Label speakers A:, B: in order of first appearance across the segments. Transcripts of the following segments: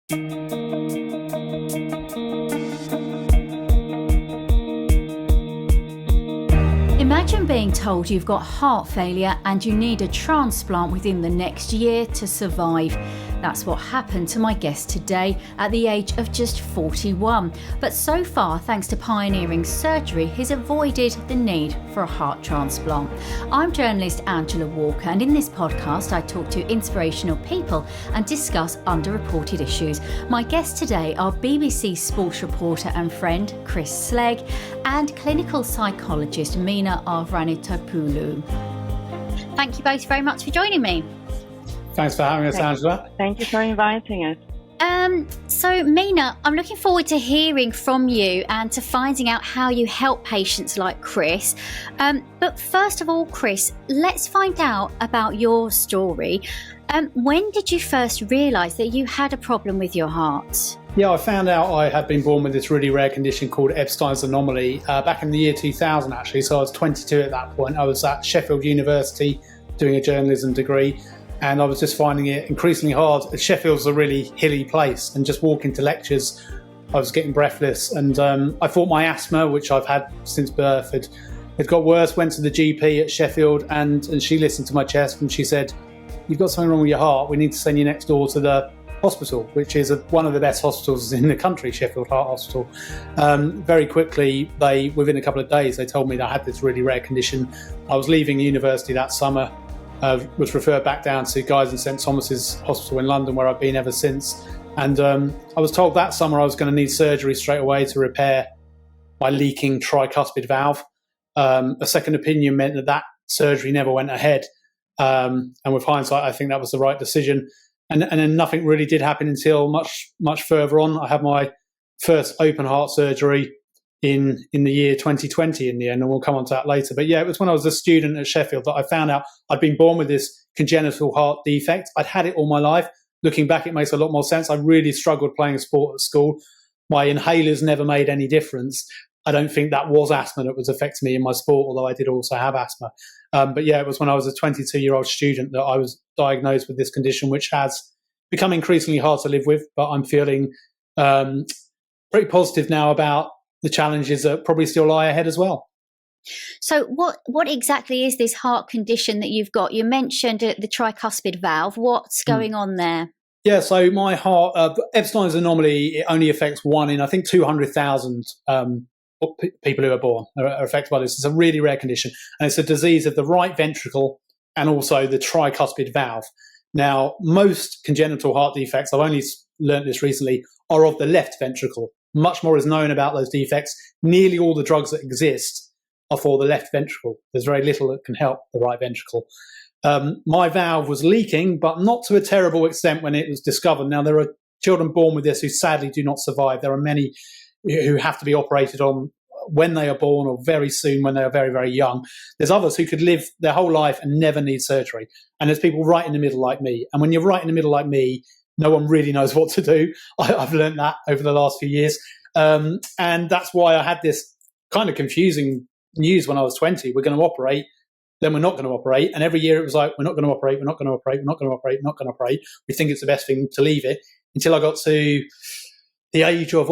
A: Imagine being told you've got heart failure and you need a transplant within the next year to survive. That's what happened to my guest today at the age of just 41. But so far, thanks to pioneering surgery, he's avoided the need for a heart transplant. I'm journalist Angela Walker, and in this podcast I talk to inspirational people and discuss underreported issues. My guests today are BBC sports reporter and friend Chris Slegg and clinical psychologist Mina Arvanitopoulou. Thank you both very much for joining me.
B: Thanks for having us, Angela.
C: Thank you for inviting us.
A: So Mina, I'm looking forward to hearing from you and to finding out how you help patients like Chris. But first of all, Chris, let's find out about your story. When did you first realise that you had a problem with your heart?
B: Yeah, I found out I had been born with this really rare condition called Ebstein's Anomaly back in the year 2000, actually. So I was 22 at that point. I was at Sheffield University doing a journalism degree. And I was just finding it increasingly hard. Sheffield's a really hilly place, and just walking to lectures, I was getting breathless. And I thought my asthma, which I've had since birth, had got worse. Went to the GP at Sheffield, and she listened to my chest, and she said, "You've got something wrong with your heart. We need to send you next door to the hospital," which is one of the best hospitals in the country, Sheffield Heart Hospital. Very quickly, within a couple of days, they told me that I had this really rare condition. I was leaving university that summer. Was referred back down to Guy's and St Thomas's Hospital in London, where I've been ever since. And I was told that summer I was going to need surgery straight away to repair my leaking tricuspid valve. A second opinion meant that surgery never went ahead. And with hindsight, I think that was the right decision. And then nothing really did happen until much further on. I had my first open heart surgery in the year 2020 in the end, and we'll come on to that later. But yeah, it was when I was a student at Sheffield that I found out I'd been born with this congenital heart defect. I'd had it all my life. Looking back, it makes a lot more sense. I really struggled playing a sport at school. My inhalers never made any difference. I don't think that was asthma that was affecting me in my sport, although I did also have asthma. But yeah, it was when I was a 22-year-old student that I was diagnosed with this condition, which has become increasingly hard to live with. But I'm feeling pretty positive now about the challenges that probably still lie ahead as well.
A: So what exactly is this heart condition that you've got? You mentioned the tricuspid valve. What's going on there?
B: Yeah, so my heart, Ebstein's Anomaly, it only affects 1 in, I think, 200,000 people who are born are affected by this. It's a really rare condition, and it's a disease of the right ventricle and also the tricuspid valve. Now, most congenital heart defects, I've only learned this recently, are of the left ventricle. Much more is known about those defects. Nearly all the drugs that exist are for the left ventricle. There's very little that can help the right ventricle. My valve was leaking, but not to a terrible extent when it was discovered. Now, there are children born with this who sadly do not survive. There are many who have to be operated on when they are born or very soon when they are very, very young. There's others who could live their whole life and never need surgery. And there's people right in the middle like me. And when you're right in the middle like me, no one really knows what to do. I've learned that over the last few years. And that's why I had this kind of confusing news when I was 20. We're going to operate, then we're not going to operate. And every year it was like, we're not going to operate, we're not going to operate, we're not going to operate, we're not going to operate. We think it's the best thing to leave it, until I got to the age of,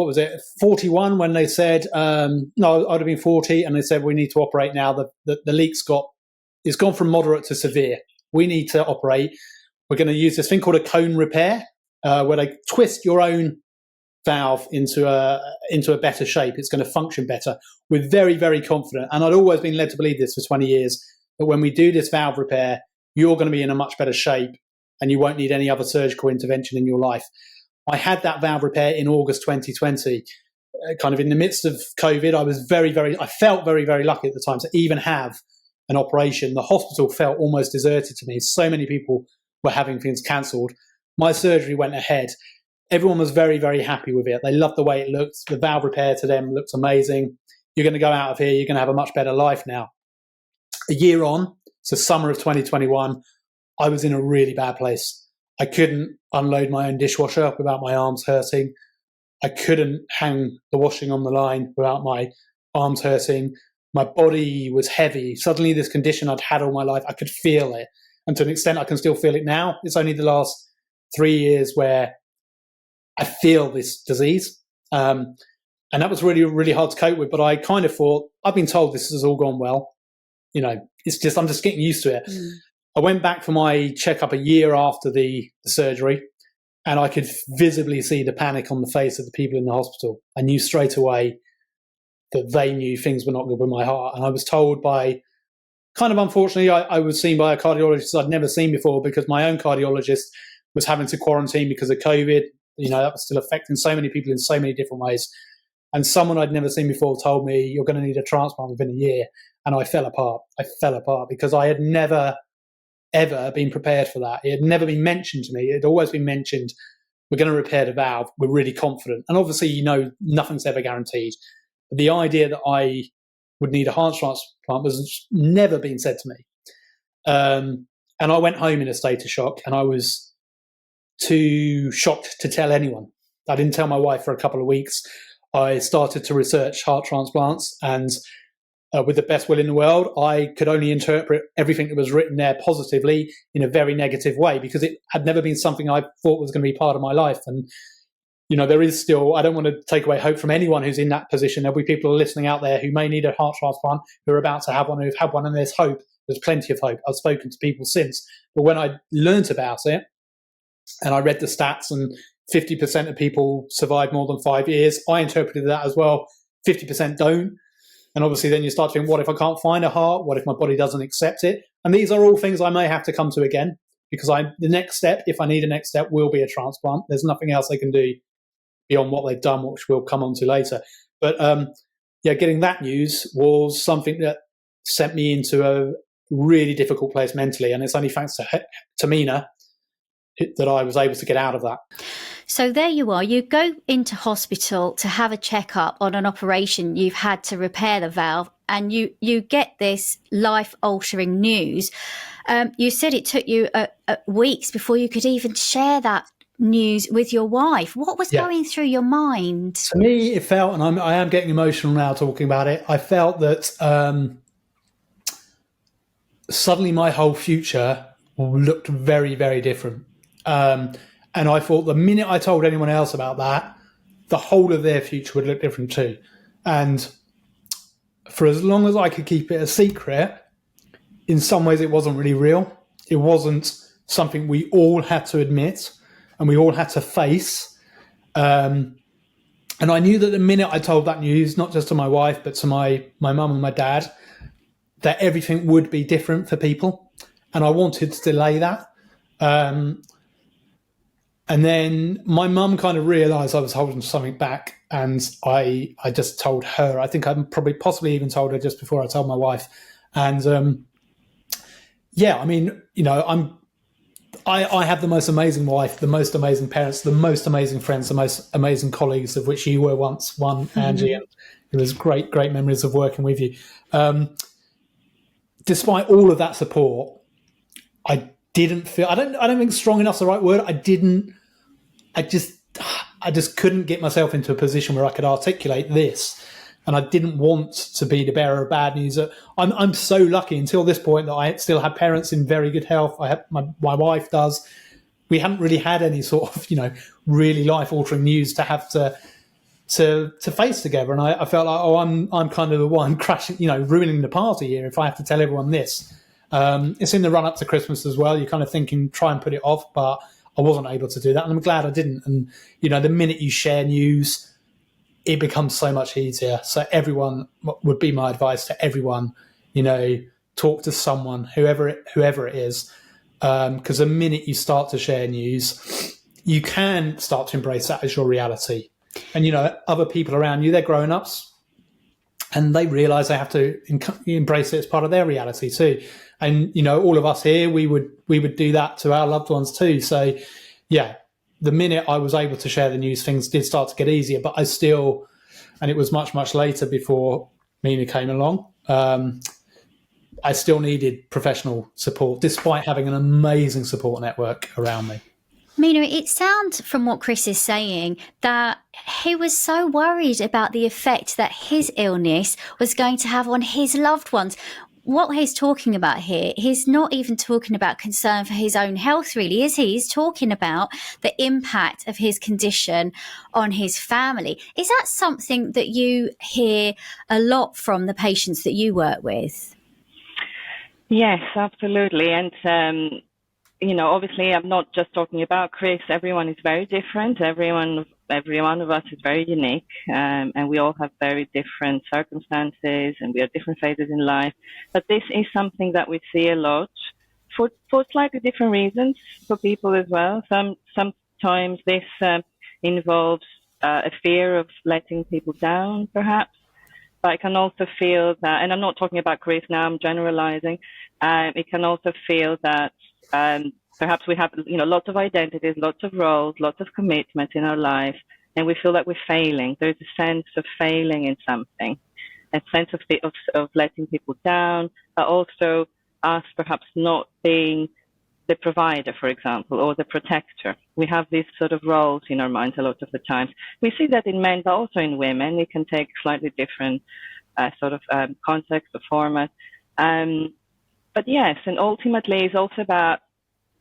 B: 41, when they said, no, I'd have been 40, and they said, we need to operate now. The leak's it's gone from moderate to severe. We need to operate. We're going to use this thing called a cone repair, where they twist your own valve into a better shape. It's going to function better. We're very, very confident, and I'd always been led to believe this for 20 years, that when we do this valve repair, you're going to be in a much better shape and you won't need any other surgical intervention in your life. I had that valve repair in August 2020, kind of in the midst of COVID. I felt very, very lucky at the time to even have an operation. The hospital felt almost deserted to me. So many people were having things cancelled. My surgery went ahead. Everyone was very, very happy with it. They loved the way it looked. The valve repair to them looked amazing. You're going to go out of here. You're going to have a much better life now. A year on, so summer of 2021, I was in a really bad place. I couldn't unload my own dishwasher without my arms hurting. I couldn't hang the washing on the line without my arms hurting. My body was heavy. Suddenly this condition I'd had all my life, I could feel it. And to an extent, I can still feel it now. It's only the last 3 years where I feel this disease. And that was really, really hard to cope with. But I kind of thought, I've been told this has all gone well. It's just, I'm just getting used to it. I went back for my checkup a year after the surgery, and I could visibly see the panic on the face of the people in the hospital. I knew straight away that they knew things were not good with my heart. And I was told by, kind of unfortunately, I was seen by a cardiologist I'd never seen before, because my own cardiologist was having to quarantine because of COVID. That was still affecting so many people in so many different ways. And someone I'd never seen before told me, you're going to need a transplant within a year. And I fell apart. Because I had never, ever been prepared for that. It had never been mentioned to me. It had always been mentioned, we're going to repair the valve. We're really confident. And obviously, nothing's ever guaranteed. But the idea that I would need a heart transplant was never been said to me. And I went home in a state of shock, and I was too shocked to tell anyone. I didn't tell my wife for a couple of weeks. I started to research heart transplants, and with the best will in the world, I could only interpret everything that was written there positively in a very negative way, because it had never been something I thought was going to be part of my life. And, there is still, I don't want to take away hope from anyone who's in that position. There'll be people listening out there who may need a heart transplant, who are about to have one, who've had one, and there's hope. There's plenty of hope. I've spoken to people since. But when I learnt about it and I read the stats, and 50% of people survive more than 5 years, I interpreted that as, well, 50% don't. And obviously then you start to think, what if I can't find a heart? What if my body doesn't accept it? And these are all things I may have to come to again, because the next step, if I need a next step, will be a transplant. There's nothing else they can do beyond what they've done, which we'll come on to later. But getting that news was something that sent me into a really difficult place mentally. And it's only thanks to Mina that I was able to get out of that.
A: So there you are. You go into hospital to have a checkup on an operation you've had to repair the valve, and you get this life-altering news. You said it took you weeks before you could even share that news with your wife. What was going through your mind?
B: To me, it felt, and I am getting emotional now talking about it, I felt that suddenly my whole future looked very, very different. And I thought the minute I told anyone else about that, the whole of their future would look different too. And for as long as I could keep it a secret, in some ways it wasn't really real. It wasn't something we all had to admit and we all had to face. And I knew that the minute I told that news, not just to my wife, but to my mum and my dad, that everything would be different for people. And I wanted to delay that. And then my mum kind of realised I was holding something back, and I just told her. I think I possibly even told her just before I told my wife. And I have the most amazing wife, the most amazing parents, the most amazing friends, the most amazing colleagues, of which you were once one, Angie, and it was great memories of working with you. Despite all of that support, I didn't feel, I don't think strong enough's the right word. I just couldn't get myself into a position where I could articulate this. And I didn't want to be the bearer of bad news. I'm so lucky until this point that I still have parents in very good health. I have my wife does. We haven't really had any sort of, really life-altering news to have to face together. And I felt like, I'm kind of the one crashing, ruining the party here if I have to tell everyone this. It's in the run up to Christmas as well. You're kind of thinking, try and put it off, but I wasn't able to do that. And I'm glad I didn't. And, the minute you share news, it becomes so much easier. So everyone would be my advice to everyone, talk to someone, whoever it is. Because the minute you start to share news, you can start to embrace that as your reality. And, other people around you, they're grown-ups, and they realise they have to embrace it as part of their reality too. And, all of us here, we would do that to our loved ones too. So, yeah, the minute I was able to share the news, things did start to get easier. But I still, and it was much, much later before Mina came along, I still needed professional support, despite having an amazing support network around me.
A: Mina, it sounds from what Chris is saying that he was so worried about the effect that his illness was going to have on his loved ones. what he's talking about here, he's not even talking about concern for his own health, really, is he? He's talking about the impact of his condition on his family. Is that something that you hear a lot from the patients that you work with?
C: Yes, absolutely. And, obviously I'm not just talking about Chris. Everyone is very different. Every one of us is very unique, and we all have very different circumstances, and we have different phases in life. But this is something that we see a lot for slightly different reasons for people as well. Sometimes this involves a fear of letting people down, perhaps. But I can also feel that, and I'm not talking about Chris now, I'm generalizing. It can also feel that perhaps we have, lots of identities, lots of roles, lots of commitments in our life, and we feel that we're failing. There's a sense of failing in something, a sense of letting people down, but also us perhaps not being the provider, for example, or the protector. We have these sort of roles in our minds a lot of the times. We see that in men, but also in women. It can take slightly different context or format. But yes, and ultimately it's also about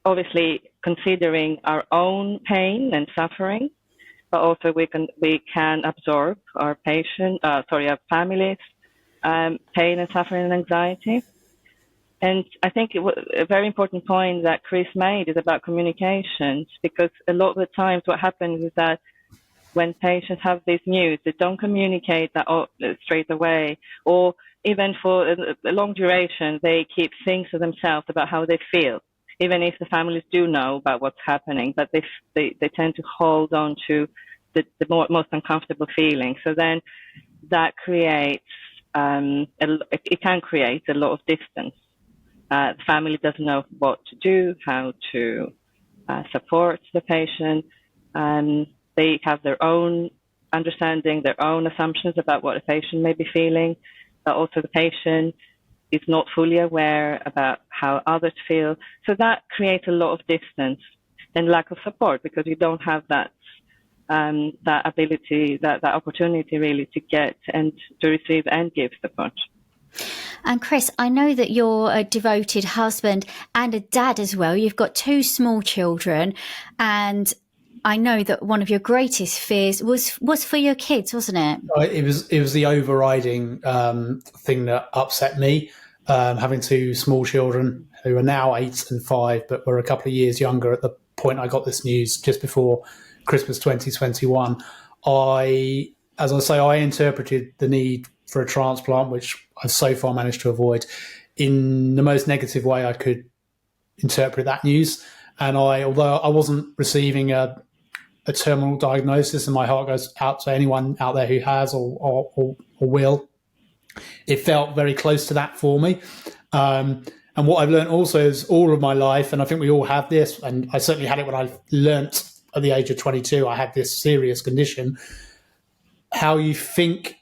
C: obviously considering our own pain and suffering, but also we can absorb our our family's pain and suffering and anxiety. And I think a very important point that Chris made is about communications, because a lot of the times what happens is that when patients have this news, they don't communicate that straight away, or even for a long duration, they keep things to themselves about how they feel, even if the families do know about what's happening, but they tend to hold on to the most uncomfortable feeling. So then that creates, it can create a lot of distance. The family doesn't know what to do, how to support the patient. They have their own understanding, their own assumptions about what a patient may be feeling, but also the patient is not fully aware about how others feel. So that creates a lot of distance and lack of support, because you don't have that ability, that opportunity really to get and to receive and give support.
A: And Chris, I know that you're a devoted husband and a dad as well. You've got 2 small children, and I know that one of your greatest fears was for your kids, wasn't it?
B: It was the overriding thing that upset me, having 2 small children who are now 8 and 5, but were a couple of years younger at the point I got this news, just before Christmas 2021. I interpreted the need for a transplant, which I've so far managed to avoid, in the most negative way I could interpret that news. And although I wasn't receiving a terminal diagnosis, and my heart goes out to anyone out there who has or will, it felt very close to that for me. And what I've learned also is all of my life, and I think we all have this, and I certainly had it when I learnt at the age of 22, I had this serious condition. How you think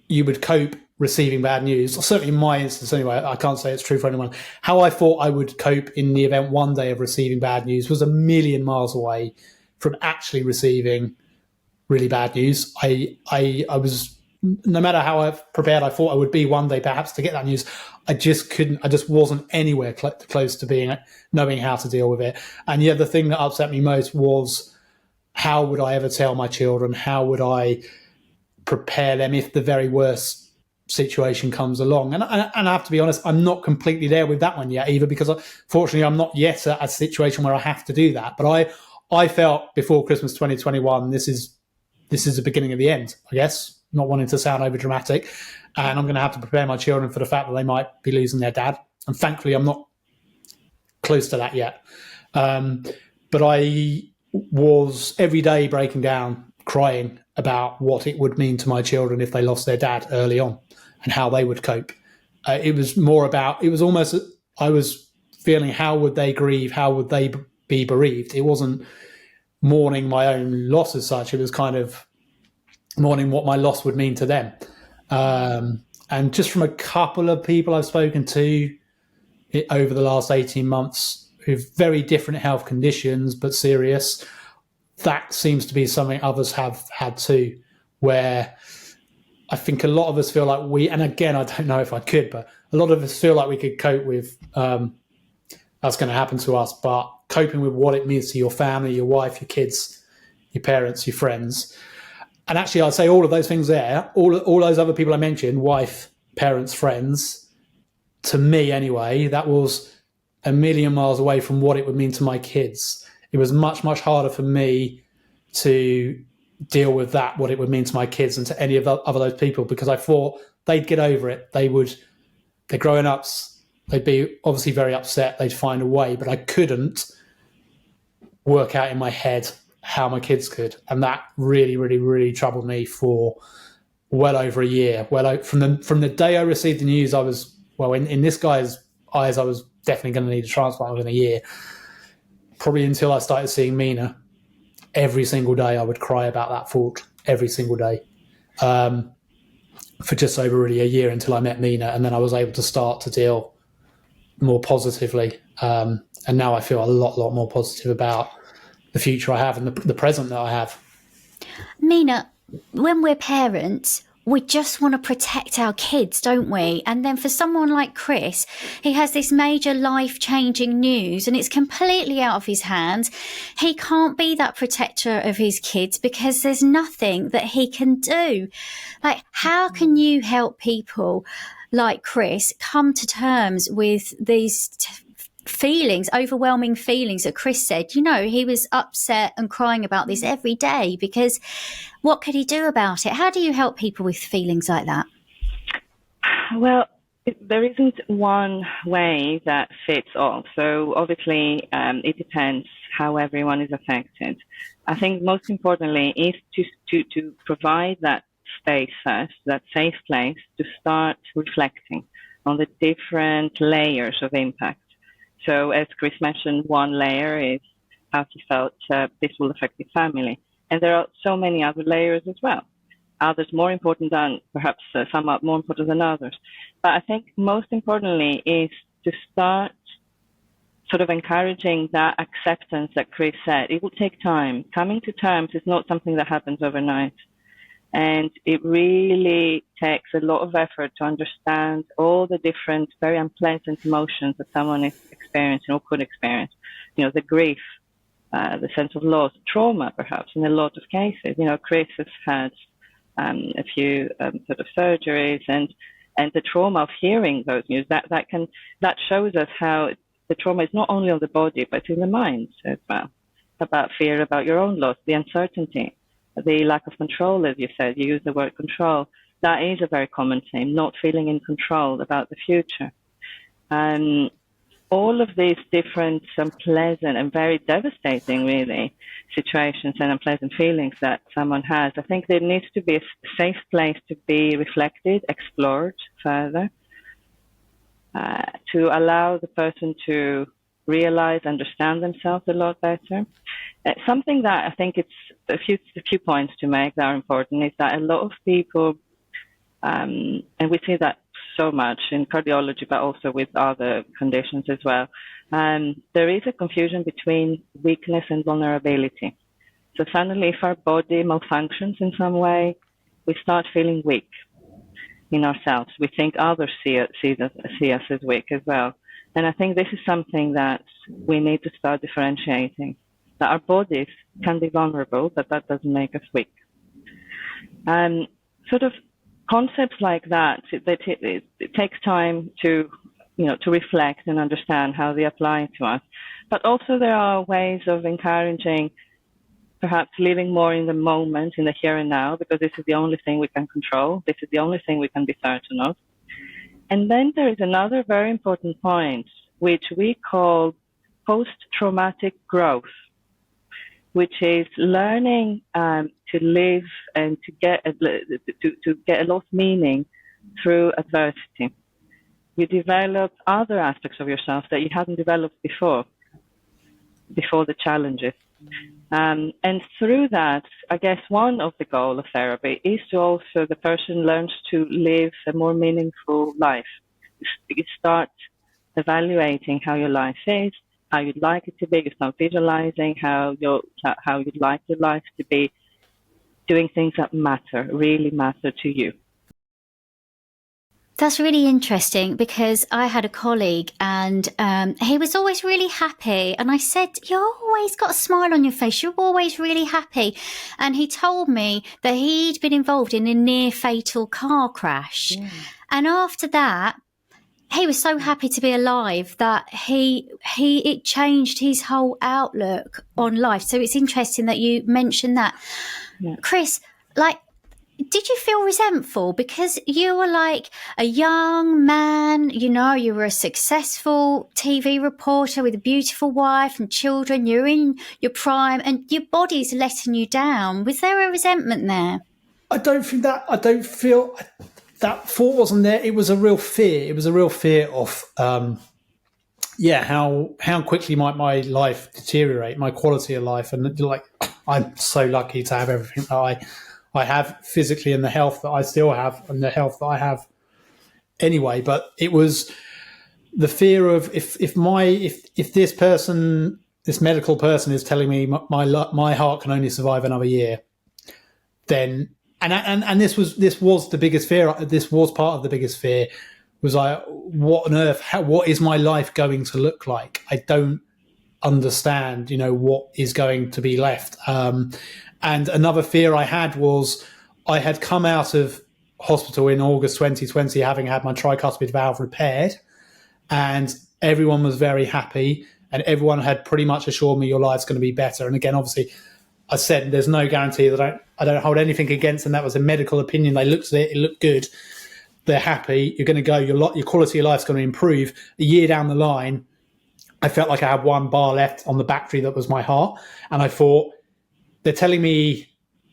B: you would cope receiving bad news, certainly in my instance anyway, I can't say it's true for anyone, how I thought I would cope in the event one day of receiving bad news was a million miles away from actually receiving really bad news. I was, no matter how prepared I thought I would be one day perhaps to get that news, I just wasn't anywhere close to knowing how to deal with it. And yeah, the thing that upset me most was, how would I ever tell my children? How would I prepare them if the very worst situation comes along? And I have to be honest, I'm not completely there with that one yet either, because fortunately I'm not yet at a situation where I have to do that. But I felt before Christmas 2021, this is the beginning of the end, I guess, not wanting to sound over dramatic. And I'm going to have to prepare my children for the fact that they might be losing their dad. And thankfully, I'm not close to that yet. But I was every day breaking down, crying about what it would mean to my children if they lost their dad early on and how they would cope. It was almost, I was feeling, how would they grieve? How would they be bereaved? It wasn't mourning my own loss as such. It was kind of mourning what my loss would mean to them. And just from a couple of people I've spoken to over the last 18 months with very different health conditions, but serious, that seems to be something others have had too, where I think a lot of us feel like and again, I don't know if I could, but a lot of us feel like we could cope with that's going to happen to us, but coping with what it means to your family, your wife, your kids, your parents, your friends. And actually, I'd say all of those things there, all those other people I mentioned, wife, parents, friends, to me anyway, that was a million miles away from what it would mean to my kids. It was much, much harder for me to deal with that, what it would mean to my kids and to any of those people, because I thought they'd get over it. They're growing ups. They'd be obviously very upset. They'd find a way, but I couldn't work out in my head how my kids could. And that really, really, really troubled me for well over a year. From the day I received the news, I was, in this guy's eyes, I was definitely going to need a transplant within a year. Probably until I started seeing Mina. Every single day I would cry about that thought, every single day. For just over really a year until I met Mina, and then I was able to start to deal more positively. And now I feel a lot more positive about the future I have and the present that I have.
A: Mina, when we're parents, we just want to protect our kids, don't we? And then for someone like Chris, he has this major life-changing news and it's completely out of his hands. He can't be that protector of his kids because there's nothing that he can do. Like, how can you help people like Chris come to terms with these feelings, overwhelming feelings that Chris said? You know, he was upset and crying about this every day because what could he do about it? How do you help people with feelings like that?
C: Well, there isn't one way that fits all. So obviously, it depends how everyone is affected. I think most importantly is to provide that space first, that safe place to start reflecting on the different layers of impact. So as Chris mentioned, one layer is how he felt this will affect his family. And there are so many other layers as well. Others more important than, perhaps some are more important than others. But I think most importantly is to start sort of encouraging that acceptance that Chris said. It will take time. Coming to terms is not something that happens overnight. And it really takes a lot of effort to understand all the different, very unpleasant emotions that someone is experiencing or could experience. You know, the grief, the sense of loss, trauma, perhaps, in a lot of cases. You know, Chris has had a few sort of surgeries, and the trauma of hearing those news, that shows us how the trauma is not only on the body, but in the mind as well, about fear about your own loss, the uncertainty, the lack of control, as you said. You use the word control. That is a very common theme, not feeling in control about the future. All of these different unpleasant and very devastating, really, situations and unpleasant feelings that someone has, I think there needs to be a safe place to be reflected, explored further, to allow the person to realize, understand themselves a lot better. Something that I think it's a few points to make that are important is that a lot of people, and we see that so much in cardiology, but also with other conditions as well, there is a confusion between weakness and vulnerability. So suddenly, if our body malfunctions in some way, we start feeling weak in ourselves. We think others see us as weak as well. And I think this is something that we need to start differentiating, that our bodies can be vulnerable, but that doesn't make us weak. Sort of concepts like that, it takes time to reflect and understand how they apply to us. But also there are ways of encouraging perhaps living more in the moment, in the here and now, because this is the only thing we can control. This is the only thing we can be certain of. And then there is another very important point, which we call post-traumatic growth, which is learning to live and to get a lot of meaning through adversity. You develop other aspects of yourself that you hadn't developed before the challenges. And through that, I guess one of the goals of therapy is to also the person learns to live a more meaningful life. You start evaluating how your life is, how you'd like it to be. You start visualizing how you'd like your life to be, doing things that matter, really matter to you.
A: That's really interesting, because I had a colleague and he was always really happy. And I said, "You always got a smile on your face. You're always really happy." And he told me that he'd been involved in a near fatal car crash. Yeah. And after that, he was so happy to be alive that it changed his whole outlook on life. So it's interesting that you mentioned that. Yeah. Chris, did you feel resentful because you were like a young man, you were a successful TV reporter with a beautiful wife and children, you're in your prime and your body's letting you down? Was there a resentment there?
B: I don't feel that thought wasn't there. It was a real fear. It was a real fear of, how quickly might my life deteriorate, my quality of life. And I'm so lucky to have everything that I have physically, and the health that I still have, and the health that I have anyway. But it was the fear of if this person, this medical person, is telling me my heart can only survive another year, then and this was the biggest fear. This was part of the biggest fear. Was what on earth? What is my life going to look like? I don't understand. What is going to be left. And another fear I had was I had come out of hospital in August 2020 having had my tricuspid valve repaired, and everyone was very happy, and everyone had pretty much assured me your life's going to be better. And again, obviously, I said there's no guarantee that I don't hold anything against them. That was a medical opinion. They looked at it looked good. They're happy. You're going to go. Your quality of life's going to improve. A year down the line, I felt like I had one bar left on the battery that was my heart, and I thought, they're telling me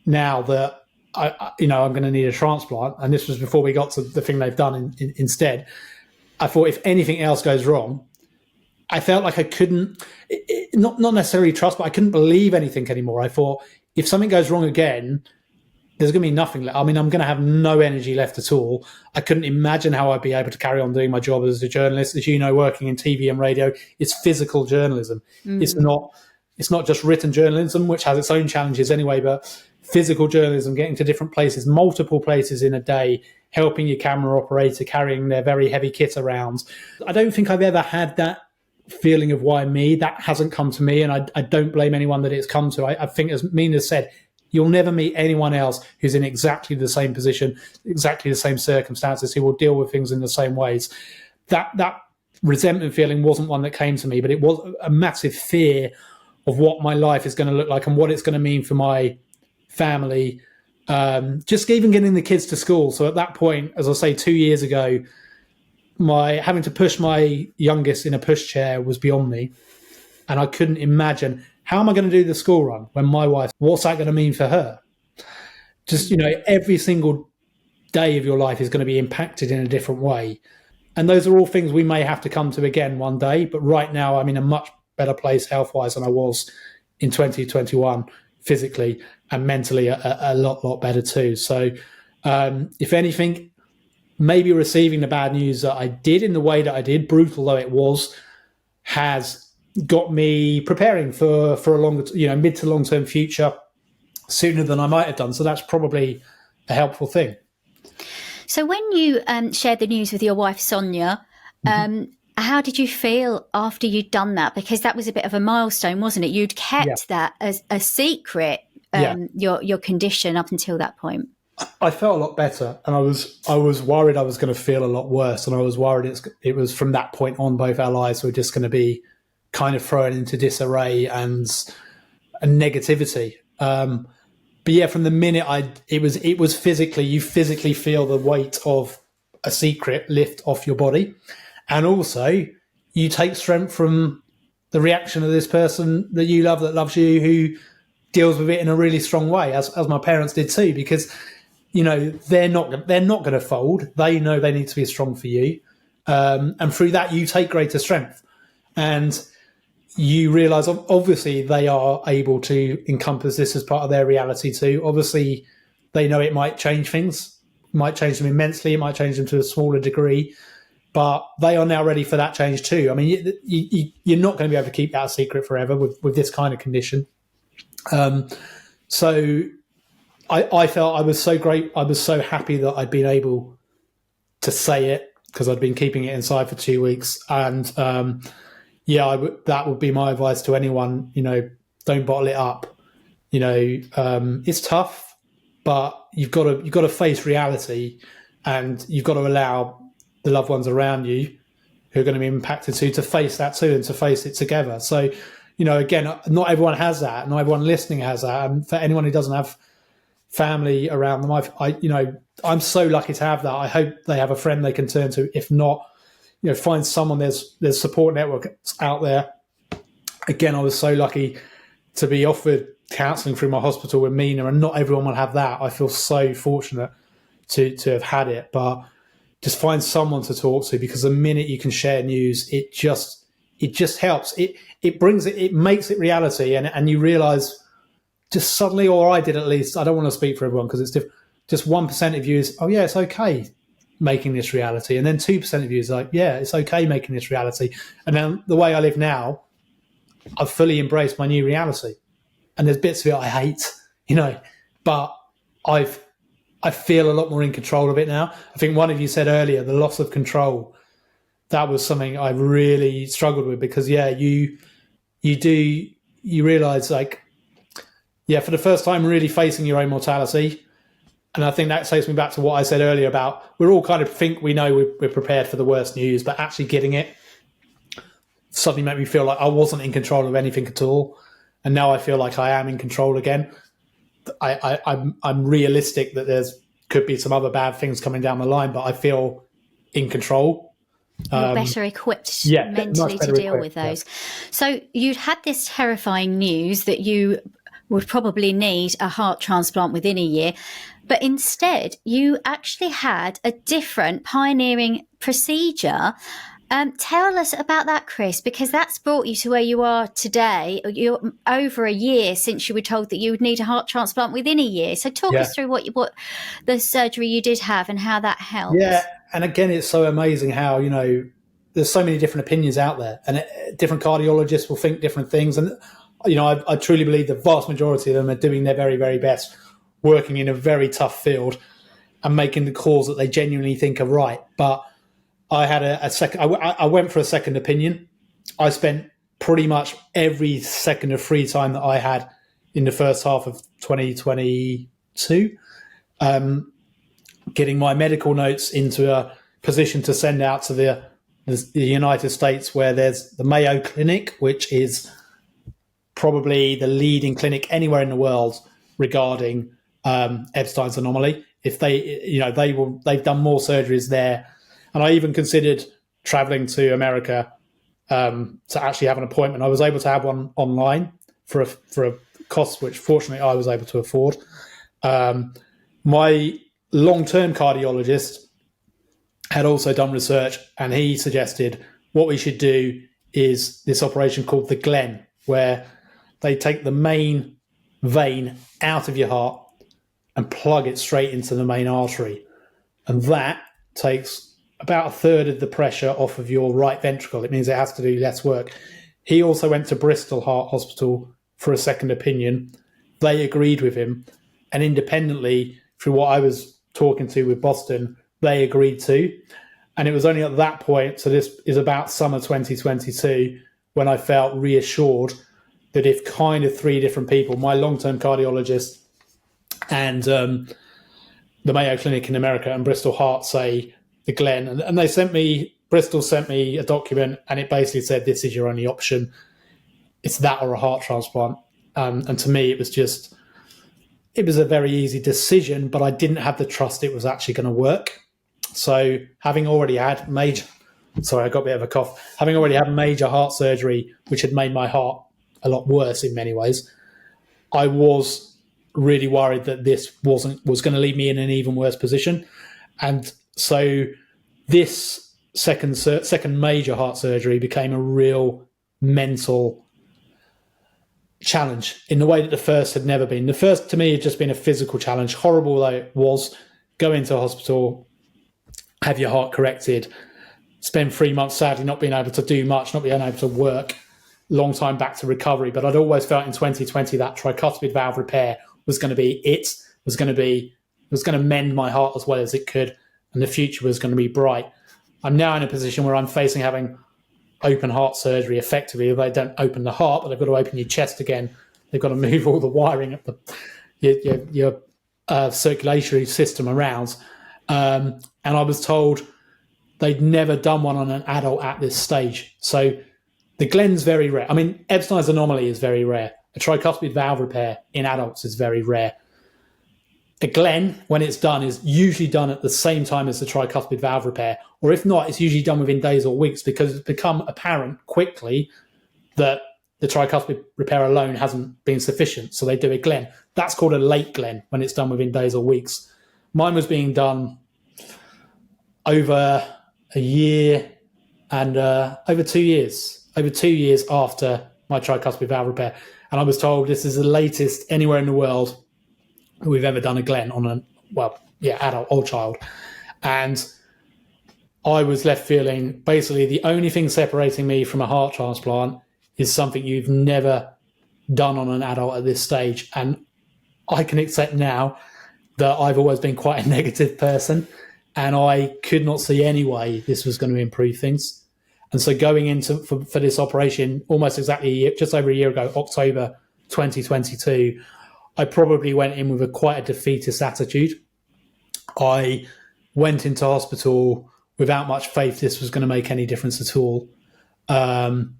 B: now that I'm going to need a transplant, and this was before we got to the thing they've done instead. I thought if anything else goes wrong, I felt like I couldn't, not necessarily trust, but I couldn't believe anything anymore. I thought if something goes wrong again, there's going to be nothing left. I mean, I'm going to have no energy left at all. I couldn't imagine how I'd be able to carry on doing my job as a journalist. As you know, working in TV and radio, it's physical journalism. It's not just written journalism, which has its own challenges anyway, but physical journalism, getting to different places, multiple places in a day, helping your camera operator, carrying their very heavy kit around. I don't think I've ever had that feeling of why me. That hasn't come to me, and I don't blame anyone that it's come to. I think, as Mina said, you'll never meet anyone else who's in exactly the same position, exactly the same circumstances, who will deal with things in the same ways. That resentment feeling wasn't one that came to me, but it was a massive fear of what my life is going to look like and what it's going to mean for my family. Just even getting the kids to school. So at that point, as I say, 2 years ago, having to push my youngest in a pushchair was beyond me. And I couldn't imagine, how am I going to do the school run when my wife, what's that going to mean for her? Just, every single day of your life is going to be impacted in a different way. And those are all things we may have to come to again one day. But right now, I'm in a much better place health-wise than I was in 2021, physically and mentally a lot better too. So if anything, maybe receiving the bad news that I did in the way that I did, brutal though it was, has got me preparing for a longer, mid to long-term future sooner than I might have done. So that's probably a helpful thing.
A: So when you shared the news with your wife, Sonia, how did you feel after you'd done that? Because that was a bit of a milestone, wasn't it? You'd kept that as a secret, your condition up until that point.
B: I felt a lot better, and I was worried I was going to feel a lot worse, and I was worried it was from that point on both our lives were just going to be kind of thrown into disarray and negativity. But yeah, from the minute it was physically, you physically feel the weight of a secret lift off your body. And also, you take strength from the reaction of this person that you love, that loves you, who deals with it in a really strong way, as my parents did too, because, they're not going to fold. They know they need to be strong for you. And through that, you take greater strength. And you realise, obviously, they are able to encompass this as part of their reality too. Obviously, they know it might change things, might change them immensely, it might change them to a smaller degree. But they are now ready for that change too. I mean, you're not going to be able to keep that a secret forever with this kind of condition. So I felt I was so great. I was so happy that I'd been able to say it because I'd been keeping it inside for 2 weeks. And that would be my advice to anyone. Don't bottle it up. It's tough, but you've got to face reality, and you've got to allow the loved ones around you who are going to be impacted to face that too, and to face it together. So, again, not everyone has that. Not everyone listening has that. And for anyone who doesn't have family around them, I'm so lucky to have that. I hope they have a friend they can turn to. If not, find someone. There's support networks out there. Again, I was so lucky to be offered counselling through my hospital with Mina, and not everyone will have that. I feel so fortunate to have had it, but just find someone to talk to, because the minute you can share news, it just helps. It makes it reality, and you realise just suddenly, or I did at least. I don't want to speak for everyone because it's different. Just 1% of you is, oh yeah, it's okay making this reality, and then 2% of you is like, yeah, it's okay making this reality. And then the way I live now, I've fully embraced my new reality, and there's bits of it I hate, but I feel a lot more in control of it now. I think one of you said earlier, the loss of control. That was something I really struggled with, because you realise, for the first time really facing your own mortality. And I think that takes me back to what I said earlier about, we're all kind of think we know we're prepared for the worst news, but actually getting it suddenly made me feel like I wasn't in control of anything at all. And now I feel like I am in control again. I'm realistic that could be some other bad things coming down the line, but I feel in control.
A: You're better equipped mentally to deal with those. Yeah. So you'd had this terrifying news that you would probably need a heart transplant within a year, but instead you actually had a different pioneering procedure. Tell us about that, Chris, because that's brought you to where you are today. You're over a year since you were told that you would need a heart transplant within a year. So talk us through what the surgery you did have and how that helped.
B: Yeah, and again, it's so amazing how, there's so many different opinions out there, and different cardiologists will think different things. And, I truly believe the vast majority of them are doing their very, very best, working in a very tough field and making the calls that they genuinely think are right. But I had a second. I went for a second opinion. I spent pretty much every second of free time that I had in the first half of 2022 getting my medical notes into a position to send out to the United States, where there's the Mayo Clinic, which is probably the leading clinic anywhere in the world regarding Ebstein's anomaly. If they've done more surgeries there. And I even considered traveling to America to actually have an appointment. I was able to have one online for a cost which, fortunately, I was able to afford. My long-term cardiologist had also done research, and he suggested what we should do is this operation called the Glen, where they take the main vein out of your heart and plug it straight into the main artery. And that takes about a third of the pressure off of your right ventricle. It means it has to do less work. He also went to Bristol Heart Hospital for a second opinion. They agreed with him. And independently, through what I was talking to with Boston, they agreed too. And it was only at that point, so this is about summer 2022, when I felt reassured that if kind of three different people, my long-term cardiologist and the Mayo Clinic in America and Bristol Heart, say the Glen, and Bristol sent me a document, and it basically said, this is your only option. It's that or a heart transplant. And to me, it was a very easy decision, but I didn't have the trust it was actually going to work. So having already had I got a bit of a cough. Having already had major heart surgery, which had made my heart a lot worse in many ways, I was really worried that this was going to leave me in an even worse position. And so this second major heart surgery became a real mental challenge in the way that the first had never been. The first, to me, had just been a physical challenge, horrible though it was. Go into a hospital, have your heart corrected, spend 3 months sadly not being able to do much, not being able to work, long time back to recovery. But I'd always felt in 2020 that tricuspid valve repair was going to be was going to mend my heart as well as it could. and the future was going to be bright. I'm now in a position where I'm facing having open heart surgery effectively. They don't open the heart, but they've got to open your chest again. They've got to move all the wiring up your circulatory system around. And I was told they'd never done one on an adult at this stage. So the Glen's very rare. I mean, Ebstein's anomaly is very rare. A tricuspid valve repair in adults is very rare. A Glen, when it's done, is usually done at the same time as the tricuspid valve repair, or if not, it's usually done within days or weeks, because it's become apparent quickly that the tricuspid repair alone hasn't been sufficient. So they do a Glen. That's called a late Glen when it's done within days or weeks. Mine was being done over a year and over 2 years after my tricuspid valve repair. And I was told this is the latest anywhere in the world we've ever done a Glen on adult or child. And I was left feeling basically the only thing separating me from a heart transplant is something you've never done on an adult at this stage. And I can accept now that I've always been quite a negative person, and I could not see any way this was going to improve things. And so going into for this operation almost exactly just over a year ago, October 2022, I probably went in with quite a defeatist attitude. I went into hospital without much faith this was going to make any difference at all. And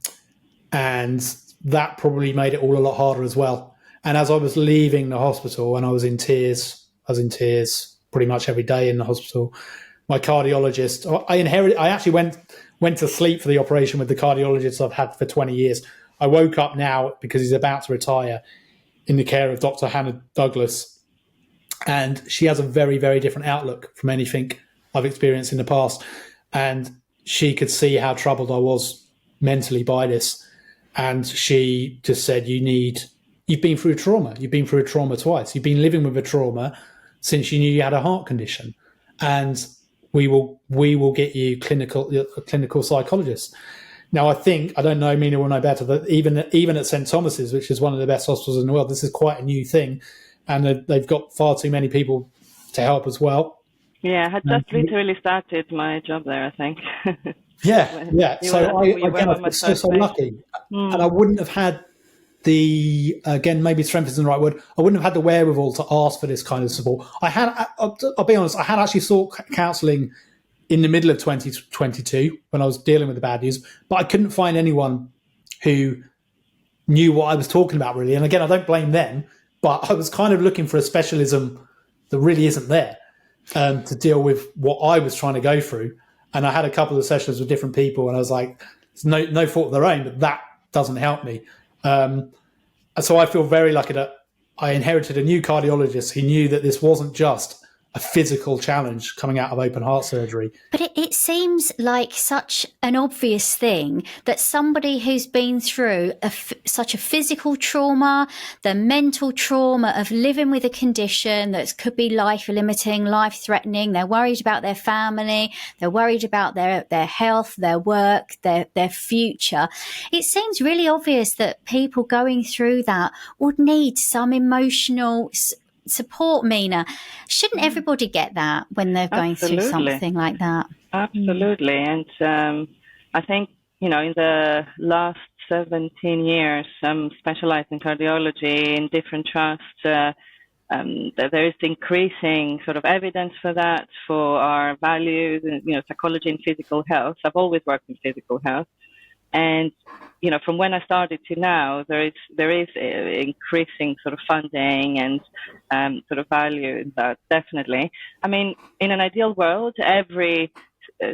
B: that probably made it all a lot harder as well. And as I was leaving the hospital, and I was in tears pretty much every day in the hospital, my cardiologist, I actually went to sleep for the operation with the cardiologist I've had for 20 years. I woke up now because he's about to retire in the care of Dr. Hannah Douglas. And she has a very, very different outlook from anything I've experienced in the past. And she could see how troubled I was mentally by this. And she just said, you've been through a trauma. You've been through a trauma twice. You've been living with a trauma since you knew you had a heart condition. And we will get you a clinical psychologist. Now, I don't know, Mina will know better, but even at St. Thomas's, which is one of the best hospitals in the world, this is quite a new thing. And they've got far too many people to help as well.
C: Yeah, I had just literally started my job there, I think.
B: Yeah. So I was so lucky. And I wouldn't have had maybe strength isn't the right word, I wouldn't have had the wherewithal to ask for this kind of support. I'll be honest, I had actually sought counselling in the middle of 2022 when I was dealing with the bad news, but I couldn't find anyone who knew what I was talking about, really. And again, I don't blame them, but I was kind of looking for a specialism that really isn't there to deal with what I was trying to go through. And I had a couple of sessions with different people, and I was like, it's no fault of their own, but that doesn't help me. So I feel very lucky that I inherited a new cardiologist who knew that this wasn't just a physical challenge coming out of open heart surgery.
A: But it seems like such an obvious thing that somebody who's been through such a physical trauma, the mental trauma of living with a condition that could be life-limiting, life-threatening, they're worried about their family, they're worried about their health, their work, their future. It seems really obvious that people going through that would need some emotional support, Mina. Shouldn't everybody get that when they're going through something like that?
C: Absolutely. And I think, in the last 17 years, specialised in cardiology in different trusts. There is increasing sort of evidence for that, for our values, psychology and physical health. I've always worked in physical health. And, from when I started to now, there is increasing sort of funding and sort of value in that, definitely. I mean, in an ideal world, every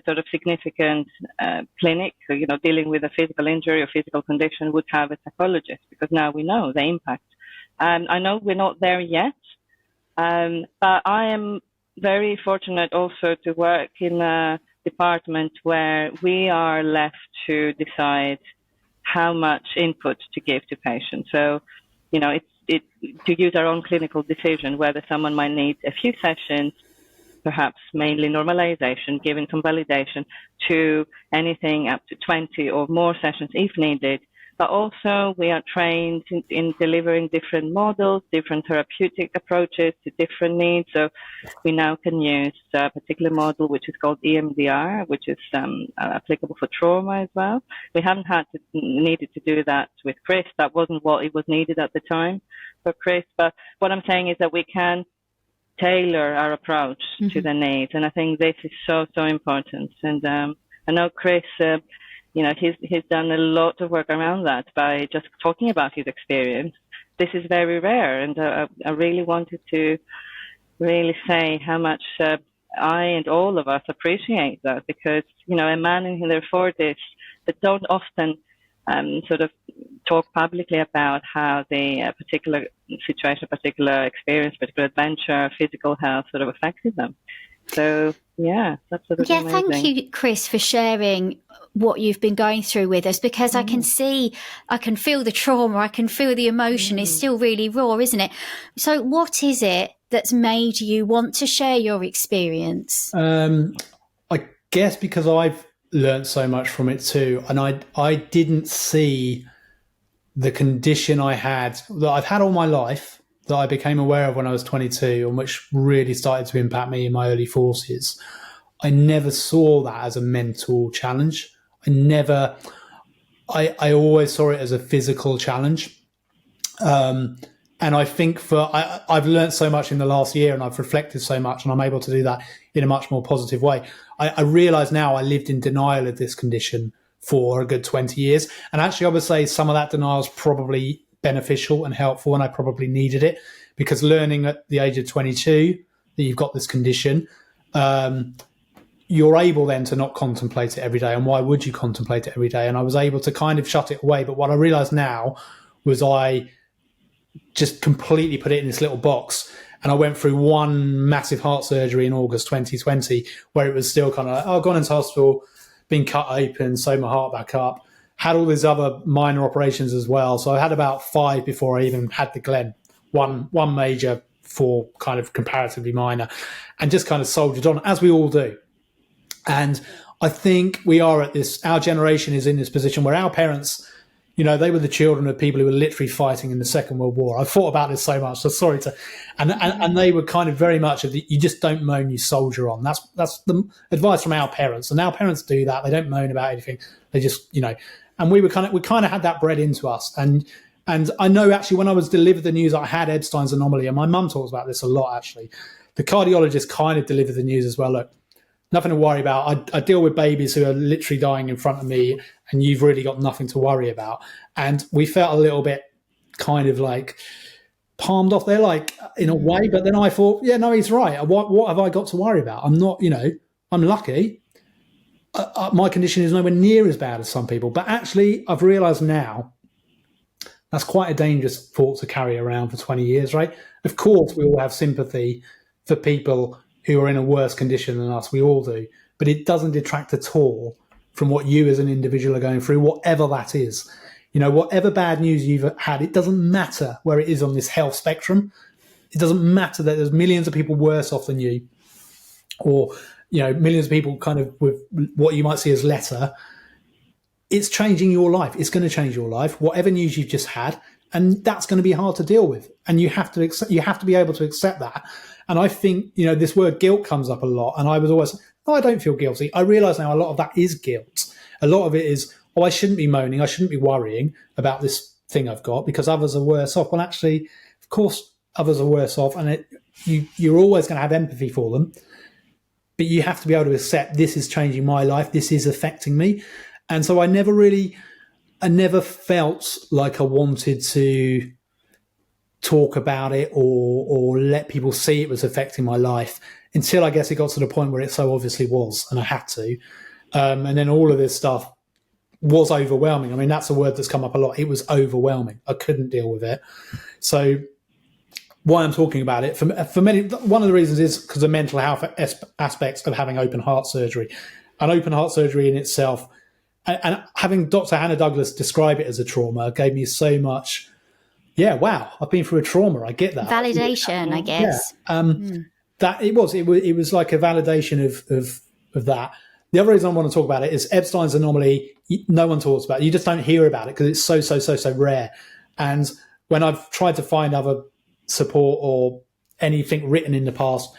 C: sort of significant clinic, dealing with a physical injury or physical condition would have a psychologist, because now we know the impact. I know we're not there yet, but I am very fortunate also to work in a department where we are left to decide how much input to give to patients. So, it's to use our own clinical decision whether someone might need a few sessions, perhaps mainly normalization, giving some validation, to anything up to 20 or more sessions if needed, but also we are trained in delivering different models, different therapeutic approaches to different needs. So we now can use a particular model which is called EMDR, which is applicable for trauma as well. We haven't needed to do that with Chris. That wasn't what it was needed at the time for Chris. But what I'm saying is that we can tailor our approach to the needs, and I think this is so important. And I know Chris, he's done a lot of work around that by just talking about his experience. This is very rare, and I really wanted to really say how much I and all of us appreciate that, because a man in their 40s that don't often sort of talk publicly about how the particular situation, particular experience, particular adventure, physical health sort of affected them. So, yeah, that's sort of amazing.
A: Thank you, Chris, for sharing what you've been going through with us, because I can feel the trauma, I can feel the emotion is still really raw, isn't it? So what is it that's made you want to share your experience?
B: I guess because I've learned so much from it too, and I didn't see the condition I had, that I've had all my life, that I became aware of when I was 22, and which really started to impact me in my early 40s. I never saw that as a mental challenge. I always saw it as a physical challenge. And I think I've learned so much in the last year, and I've reflected so much, and I'm able to do that in a much more positive way. I realise now I lived in denial of this condition for a good 20 years. And actually, I would say some of that denial is probably beneficial and helpful, and I probably needed it, because learning at the age of 22 that you've got this condition, you're able then to not contemplate it every day. And why would you contemplate it every day? And I was able to kind of shut it away. But what I realised now was I just completely put it in this little box. And I went through one massive heart surgery in August 2020, where it was still kind of like, I've gone into hospital, been cut open, sewed my heart back up, had all these other minor operations as well. So I had about 5 before I even had the Glen, one major, 4 kind of comparatively minor, and just kind of soldiered on, as we all do. And I think we are at this, our generation is in this position where our parents, they were the children of people who were literally fighting in the Second World War. I've thought about this so much, so sorry to, and they were kind of very much of the, you just don't moan, you soldier on. That's the advice from our parents, and our parents do that. They don't moan about anything. They just, and we kind of had that bred into us. And I know actually when I was delivered the news, I had Ebstein's Anomaly, and my mum talks about this a lot actually. The cardiologist kind of delivered the news as well. Look, nothing to worry about. I deal with babies who are literally dying in front of me, and you've really got nothing to worry about. And we felt a little bit kind of like palmed off there, like in a way. But then I thought, yeah, no, he's right. What have I got to worry about? I'm not, I'm lucky. My condition is nowhere near as bad as some people. But actually, I've realised now that's quite a dangerous thought to carry around for 20 years, right? Of course, we all have sympathy for people who are in a worse condition than us. We all do. But it doesn't detract at all from what you as an individual are going through, whatever that is. Whatever bad news you've had, it doesn't matter where it is on this health spectrum. It doesn't matter that there's millions of people worse off than you, or, millions of people kind of with what you might see as lesser. It's changing your life. It's going to change your life, whatever news you've just had. And that's going to be hard to deal with. And you have to be able to accept that. And I think, this word guilt comes up a lot. And I was always, I don't feel guilty. I realise now a lot of that is guilt. A lot of it is, I shouldn't be moaning. I shouldn't be worrying about this thing I've got because others are worse off. Well, actually, of course, others are worse off. And you're always going to have empathy for them. But you have to be able to accept this is changing my life. This is affecting me. And so I never felt like I wanted to talk about it or let people see it was affecting my life until I guess it got to the point where it so obviously was, and I had to. And then all of this stuff was overwhelming. I mean, that's a word that's come up a lot. It was overwhelming. I couldn't deal with it. So why I'm talking about it, for many, one of the reasons is because of mental health aspects of having open heart surgery. And open heart surgery in itself, and having Dr. Hannah Douglas describe it as a trauma gave me so much, wow, I've been through a trauma. I get that.
A: Validation, I guess.
B: That it was like a validation of that. the other reason I want to talk about it is Ebstein's anomaly. No one talks about it. You just don't hear about it because it's so rare. And when I've tried to find other support or anything written in the past,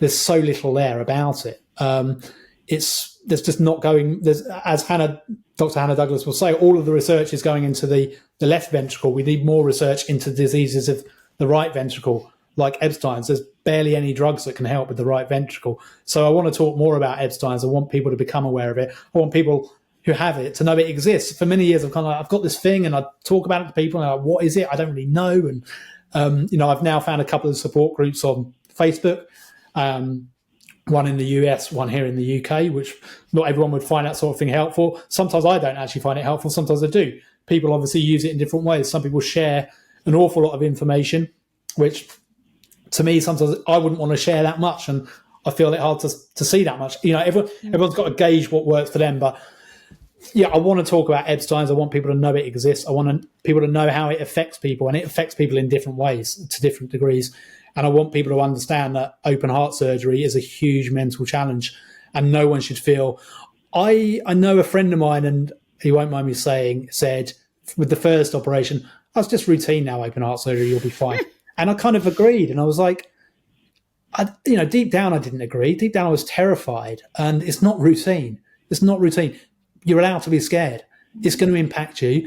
B: there's so little there about it. There's just not going. As Dr. Hannah Douglas will say, all of the research is going into the left ventricle. We need more research into diseases of the right ventricle, like Ebstein's. There's barely any drugs that can help with the right ventricle. So I want to talk more about Ebstein's. I want people to become aware of it. I want people who have it to know it exists. For many years, I've got this thing, and I talk about it to people, and I'm like, what is it? I don't really know. And I've now found a couple of support groups on Facebook. One in the US, one here in the UK, which not everyone would find that sort of thing helpful. Sometimes I don't actually find it helpful. Sometimes I do. People obviously use it in different ways. Some people share an awful lot of information, which to me, sometimes I wouldn't want to share that much. And I feel it hard to see that much. Everyone's got to gauge what works for them. But yeah, I want to talk about Ebstein's. I want people to know it exists. I want people to know how it affects people. And it affects people in different ways, to different degrees. And I want people to understand that open heart surgery is a huge mental challenge, and no one should feel. I know a friend of mine, and he won't mind me saying, said with the first operation, "That's just routine now, open heart surgery, you'll be fine." And I kind of agreed, and I was like, deep down I didn't agree. Deep down I was terrified, and it's not routine. It's not routine. You're allowed to be scared. It's going to impact you.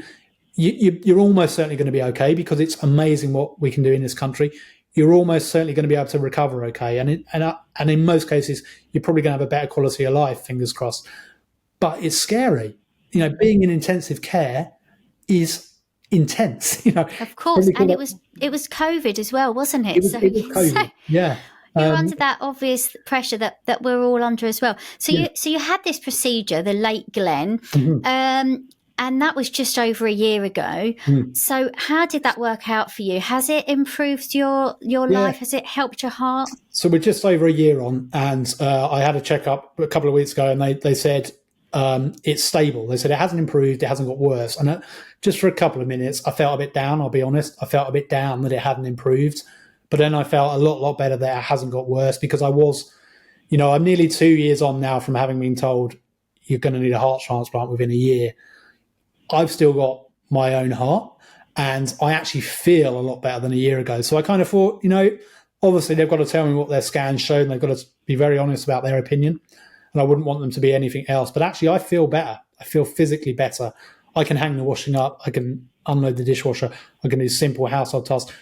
B: You're almost certainly going to be okay because it's amazing what we can do in this country. You're almost certainly going to be able to recover okay. And in most cases, you're probably going to have a better quality of life, fingers crossed. But it's scary. Being in intensive care is intense.
A: Of course. And it was COVID as well, wasn't it?
B: It was COVID. Yeah.
A: You're under that obvious pressure that we're all under as well. So you had this procedure, the late Glenn, and that was just over a year ago. So how did that work out for you? Has it improved your life? Has it helped your heart?
B: So we're just over a year on, and I had a checkup a couple of weeks ago, and they said it's stable. They said it hasn't improved, it hasn't got worse. And just for a couple of minutes, I felt a bit down, I'll be honest. I felt a bit down that it hadn't improved. But then I felt a lot better that it hasn't got worse, because I was, I'm nearly 2 years on now from having been told you're going to need a heart transplant within a year. I've still got my own heart, and I actually feel a lot better than a year ago. So I kind of thought, obviously they've got to tell me what their scans showed, and they've got to be very honest about their opinion. And I wouldn't want them to be anything else. But actually, I feel better. I feel physically better. I can hang the washing up. I can unload the dishwasher. I can do simple household tasks.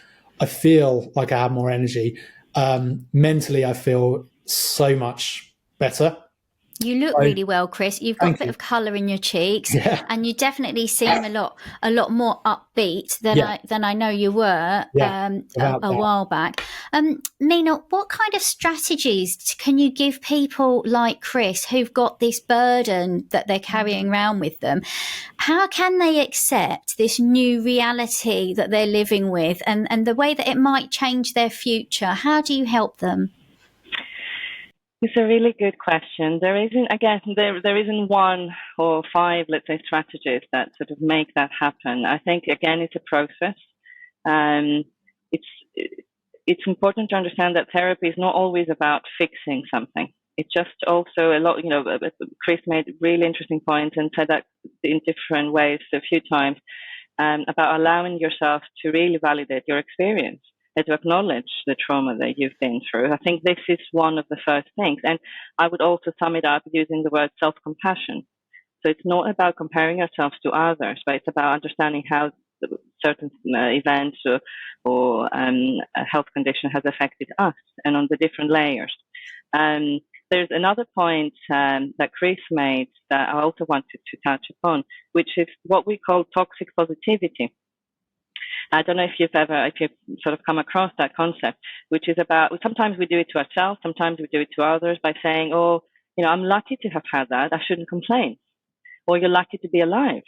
B: I feel like I have more energy. Mentally, I feel so much better.
A: You look really well, Chris. You've got a bit of colour in your cheeks, and you definitely seem a lot more upbeat than I know you were a while back. Mina, what kind of strategies can you give people like Chris who've got this burden that they're carrying around with them? How can they accept this new reality that they're living with, and the way that it might change their future? How do you help them?
C: It's a really good question. There isn't one or five, let's say, strategies that sort of make that happen. I think, again, it's a process. It's important to understand that therapy is not always about fixing something. It's just also a lot, Chris made really interesting points and said that in different ways a few times, about allowing yourself to really validate your experience, and to acknowledge the trauma that you've been through. I think this is one of the first things. And I would also sum it up using the word self-compassion. So it's not about comparing ourselves to others, but it's about understanding how certain events or a health condition has affected us, and on the different layers. There's another point that Chris made that I also wanted to touch upon, which is what we call toxic positivity. I don't know if you've sort of come across that concept, which is about, sometimes we do it to ourselves, sometimes we do it to others by saying, I'm lucky to have had that, I shouldn't complain. Or you're lucky to be alive.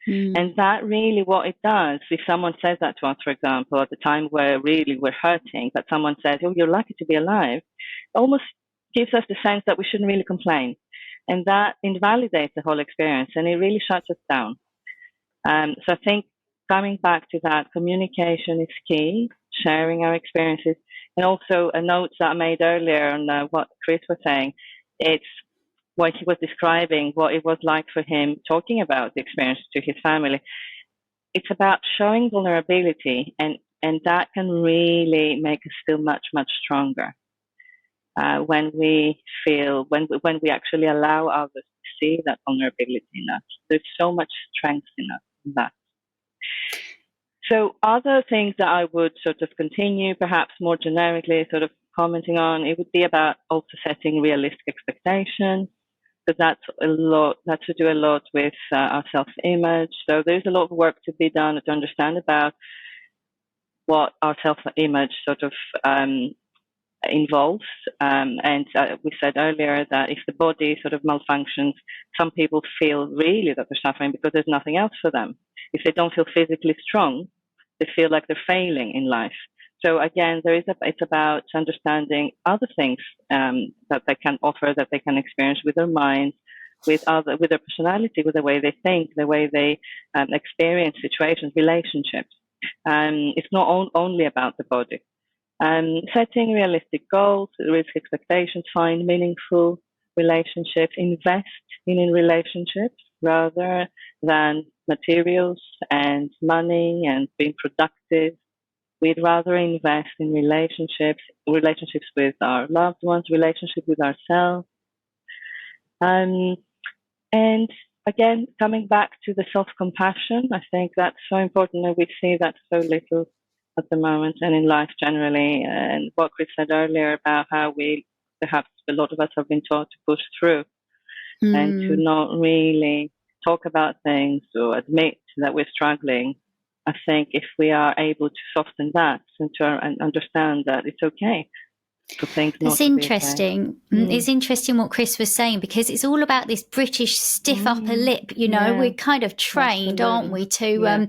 C: And that really what it does, if someone says that to us, for example, at the time where really we're hurting, but someone says, you're lucky to be alive, it almost gives us the sense that we shouldn't really complain. And that invalidates the whole experience, and it really shuts us down. So I think, coming back to that, communication is key, sharing our experiences, and also a note that I made earlier on what Chris was saying. It's what he was describing, what it was like for him talking about the experience to his family. It's about showing vulnerability, and that can really make us feel much, much stronger. When we when we actually allow others to see that vulnerability in us, there's so much strength in us in that. So other things that I would sort of continue, perhaps more generically, sort of commenting on, it would be about also setting realistic expectations, because that's to do a lot with our self-image. So there's a lot of work to be done to understand about what our self-image sort of involves. And we said earlier that if the body sort of malfunctions, some people feel really that they're suffering because there's nothing else for them. If they don't feel physically strong, they feel like they're failing in life. So again, it's about understanding other things that they can offer, that they can experience with their minds, with their personality, with the way they think, the way they experience situations, relationships. It's not only about the body. Setting realistic goals, risk expectations, find meaningful relationships, invest in relationships rather than materials and money and being productive. We'd rather invest in relationships with our loved ones, relationships with ourselves. And again, coming back to the self-compassion, I think that's so important, and we see that so little at the moment and in life generally. And what Chris said earlier about how perhaps a lot of us have been taught to push through and to not really talk about things or admit that we're struggling. I think if we are able to soften that and understand that it's okay for things not to be okay.
A: It's interesting. It's interesting what Chris was saying, because it's all about this British stiff upper lip. You know, we're kind of trained, aren't we, to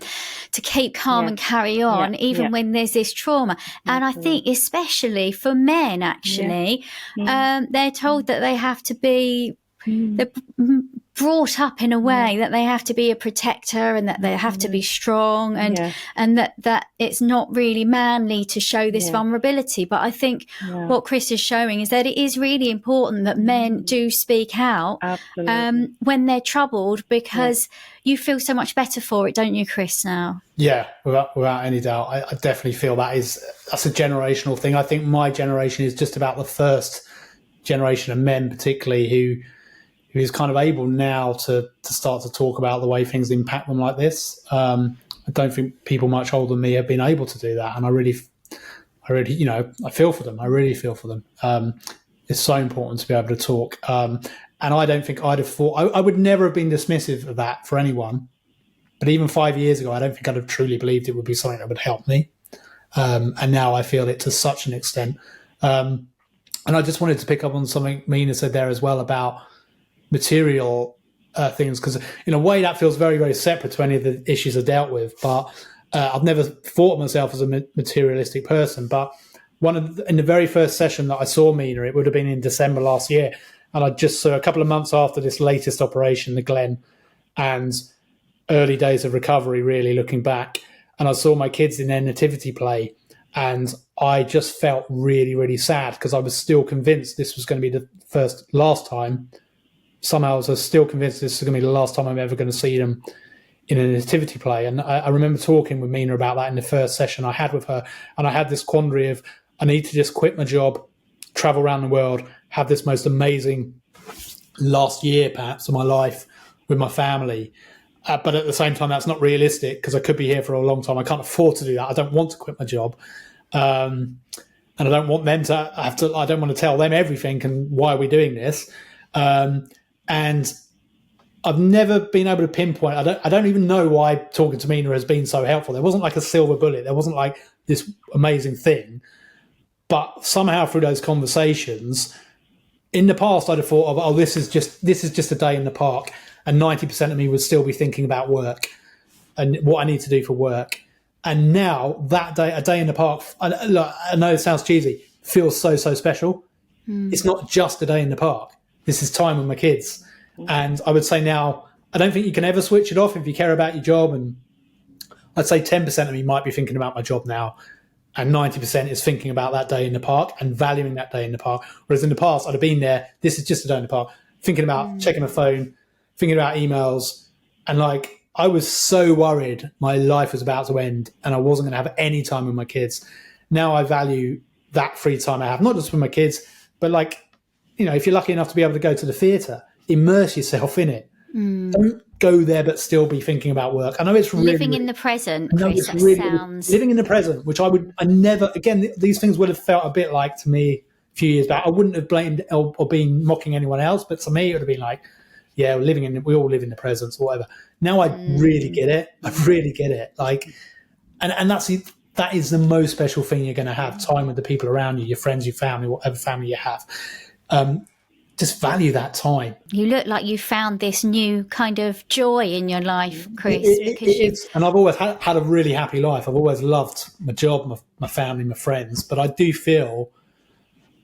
A: keep calm and carry on, even when there's this trauma. And I think especially for men, actually, they're told that they have to be they're brought up in a way that they have to be a protector and that they have to be strong, and that it's not really manly to show this vulnerability. But I think what Chris is showing is that it is really important that men do speak out when they're troubled, because you feel so much better for it, don't you, Chris, now? Yeah,
B: without any doubt. I definitely feel that's a generational thing. I think my generation is just about the first generation of men, particularly, who is kind of able now to start to talk about the way things impact them like this. I don't think people much older than me have been able to do that. And I really, I feel for them. I really feel for them. It's so important to be able to talk. And I don't think I'd have thought, I would never have been dismissive of that for anyone. But even 5 years ago, I don't think I'd have truly believed it would be something that would help me. And now I feel it to such an extent. And I just wanted to pick up on something Mina said there as well about material things, because in a way that feels very, very separate to any of the issues I dealt with. But I've never thought of myself as a materialistic person. But in the very first session that I saw Mina, it would have been in December last year, and I just saw a couple of months after this latest operation, the Glen, and early days of recovery, really looking back, and I saw my kids in their nativity play, and I just felt really, really sad, because I was still convinced this was going to be the last time. Somehow I was still convinced this was going to be the last time I'm ever going to see them in a nativity play. And I remember talking with Mina about that in the first session I had with her. And I had this quandary of, I need to just quit my job, travel around the world, have this most amazing last year, perhaps, of my life with my family. But at the same time, that's not realistic, because I could be here for a long time. I can't afford to do that. I don't want to quit my job. And I don't want them to I don't want to tell them everything and why are we doing this. And I've never been able to pinpoint. I don't even know why talking to Mina has been so helpful. There wasn't like a silver bullet. There wasn't like this amazing thing. But somehow through those conversations, in the past I'd have thought of, this is just a day in the park, and 90% of me would still be thinking about work and what I need to do for work. And now that day, a day in the park, I know it sounds cheesy, feels so special. It's not just a day in the park. This is time with my kids. And I would say now, I don't think you can ever switch it off if you care about your job. And I'd say 10% of me might be thinking about my job now, and 90% is thinking about that day in the park and valuing that day in the park. Whereas in the past, I'd have been there, this is just a day in the park. thinking about checking my phone, thinking about emails, and like I was so worried my life was about to end and I wasn't going to have any time with my kids. Now I value that free time I have, not just with my kids, but like, you know, if you're lucky enough to be able to go to the theatre, immerse yourself in it. Don't go there but still be thinking about work. I know it's really,
A: living in the present, Chris. That
B: really,
A: sounds
B: living in the present, which I never, again, these things would have felt a bit like to me a few years back. I wouldn't have blamed or been mocking anyone else, but to me it would have been like, yeah, we all live in the present or whatever. Now I really get it. I really get it. Like, and that is the most special thing you're going to have, time with the people around you, your friends, your family, whatever family you have. Just value that time.
A: You look like you found this new kind of joy in your life, Chris.
B: And I've always had a really happy life. I've always loved my job, my family, my friends, but I do feel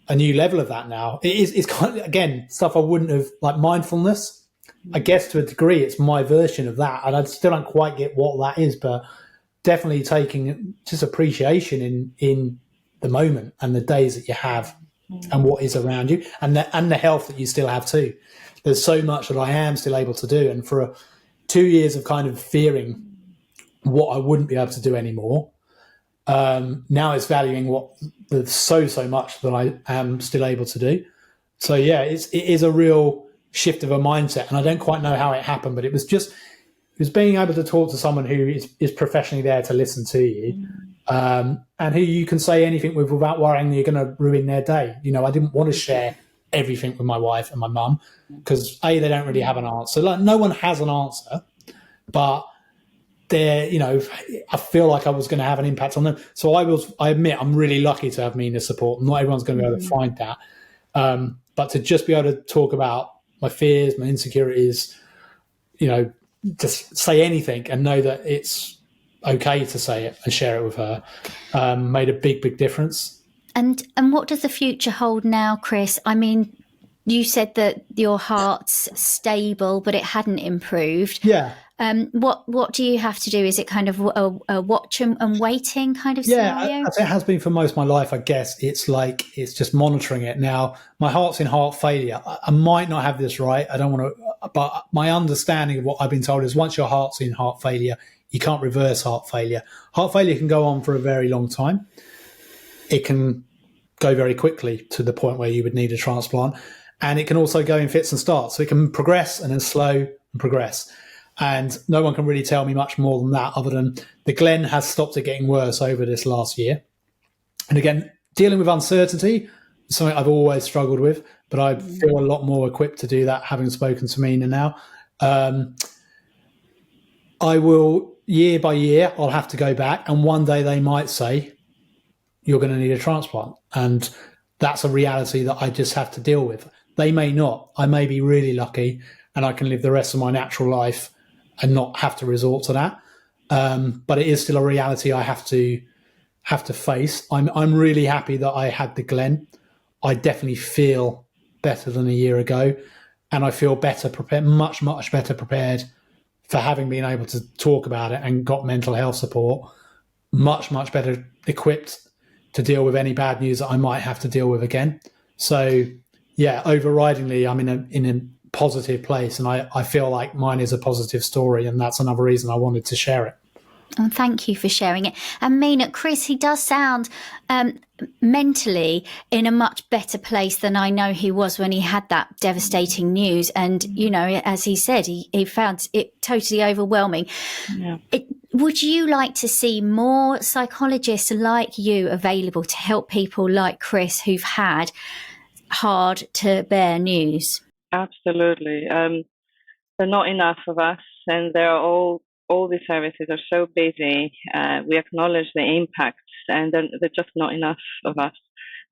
B: a new level of that now. It's kind of, again, stuff I wouldn't have, like mindfulness. I guess to a degree it's my version of that, and I still don't quite get what that is, but definitely taking just appreciation in the moment and the days that you have and what is around you, and the health that you still have too. There's so much that I am still able to do, and for 2 years of kind of fearing what I wouldn't be able to do anymore, now it's valuing what the so much that I am still able to do. So yeah, it is a real shift of a mindset, and I don't quite know how it happened, but it was being able to talk to someone who is professionally there to listen to you, and who you can say anything with without worrying that you're going to ruin their day. You know, I didn't want to share everything with my wife and my mum because they don't really have an answer. Like, no one has an answer, but I feel like I was going to have an impact on them. So I admit I'm really lucky to have Mina's support. Not everyone's going to be able to find that. But to just be able to talk about my fears, my insecurities, you know, just say anything and know that it's okay to say it and share it with her, made a big difference.
A: And what does the future hold now, Chris? I mean, you said that your heart's stable, but it hadn't improved.
B: Yeah.
A: What do you have to do? Is it kind of a watch and waiting kind of scenario?
B: Yeah, it has been for most of my life, I guess. It's just monitoring it. Now, my heart's in heart failure. I might not have this right. I don't want to, but my understanding of what I've been told is once your heart's in heart failure, you can't reverse heart failure. Heart failure can go on for a very long time. It can go very quickly to the point where you would need a transplant. And it can also go in fits and starts. So it can progress and then slow and progress. And no one can really tell me much more than that, other than the Glen has stopped it getting worse over this last year. And again, dealing with uncertainty is something I've always struggled with, but I feel a lot more equipped to do that, having spoken to Mina now. I will, year by year, I'll have to go back, and one day they might say, you're going to need a transplant. And that's a reality that I just have to deal with. They may not. I may be really lucky and I can live the rest of my natural life and not have to resort to that. But it is still a reality I have to face. I'm really happy that I had the Glen. I definitely feel better than a year ago, and I feel better prepared, much better prepared for having been able to talk about it and got mental health support, much better equipped to deal with any bad news that I might have to deal with again. So yeah, overridingly, I'm in a positive place, and I feel like mine is a positive story, and that's another reason I wanted to share it.
A: And thank you for sharing it. And Mina, Chris, he does sound mentally in a much better place than I know he was when he had that devastating news. And, you know, as he said, he found it totally overwhelming.
C: Yeah.
A: Would you like to see more psychologists like you available to help people like Chris who've had hard to bear news?
C: Absolutely. There are not enough of us, and they're all the services are so busy. We acknowledge the impacts, and then there's just not enough of us.